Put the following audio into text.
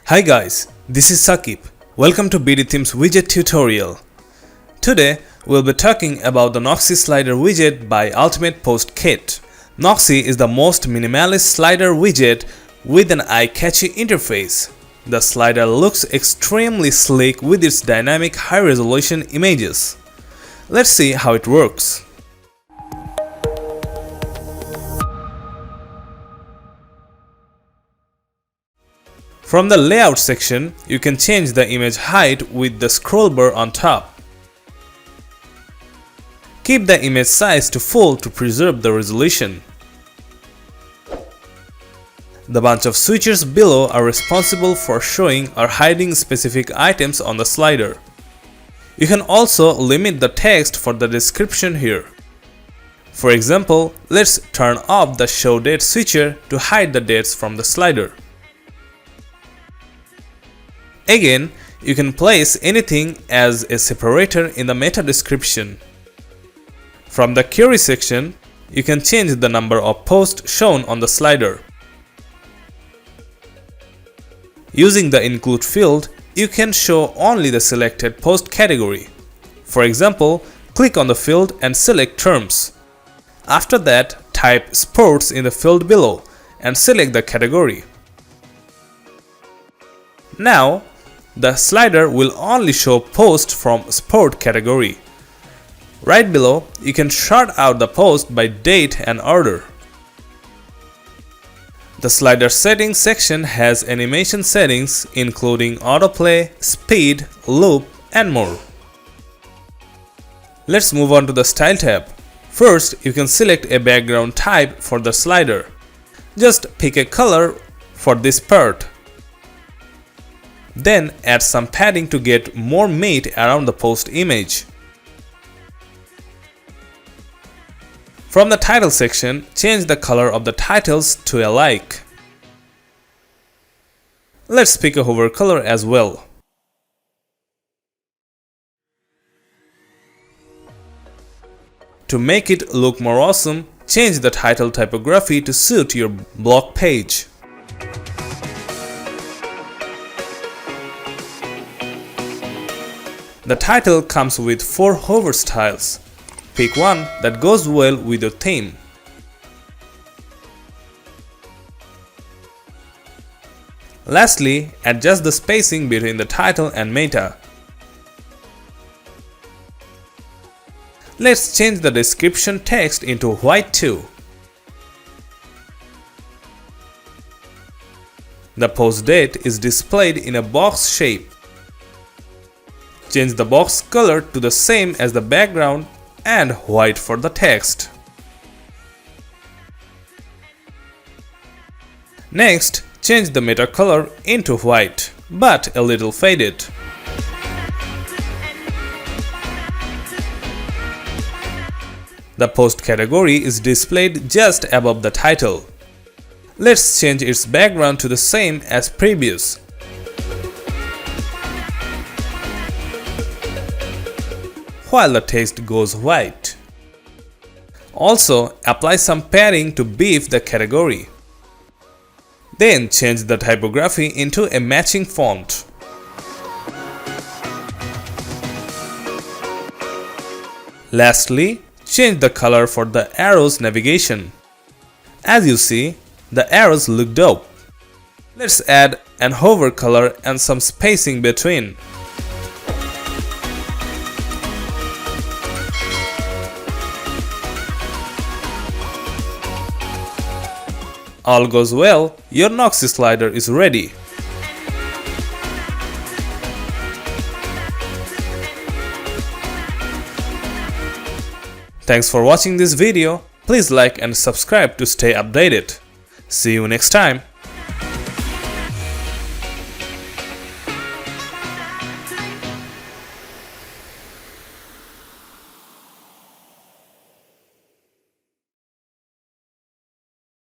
Hi guys, this is Sakib. Welcome to BdThemes widget tutorial. Today we'll be talking about the Noxe slider widget by Ultimate Post Kit. Noxe is the most minimalist slider widget with an eye-catchy interface. The slider looks extremely sleek with its dynamic high-resolution images. Let's see how it works. From the layout section, you can change the image height with the scroll bar on top. Keep the image size to full to preserve the resolution. The bunch of switches below are responsible for showing or hiding specific items on the slider. You can also limit the text for the description here. For example, let's turn off the show date switcher to hide the dates from the slider. Again, you can place anything as a separator in the meta description. From the query section, you can change the number of posts shown on the slider. Using the include field, you can show only the selected post category. For example, click on the field and select terms. After that, type sports in the field below and select the category. Now, the slider will only show posts from sport category. Right below, you can sort out the post by date and order. The slider settings section has animation settings including autoplay, speed, loop, and more. Let's move on to the style tab. First, you can select a background type for the slider. Just pick a color for this part. Then add some padding to get more meat around the post image. From the title section, change the color of the titles to a like. Let's pick a hover color as well. To make it look more awesome, change the title typography to suit your blog page. The title comes with 4 hover styles. Pick one that goes well with your theme. Lastly, adjust the spacing between the title and meta. Let's change the description text into white too. The post date is displayed in a box shape. Change the box color to the same as the background and white for the text. Next, change the meta color into white, but a little faded. The post category is displayed just above the title. Let's change its background to the same as previous. While the text goes white. Also, apply some padding to beef the category. Then change the typography into a matching font. Lastly, change the color for the arrows navigation. As you see, the arrows look dope. Let's add an hover color and some spacing between. All goes well, your Noxe slider is ready. Thanks for watching this video. Please like and subscribe to stay updated. See you next time.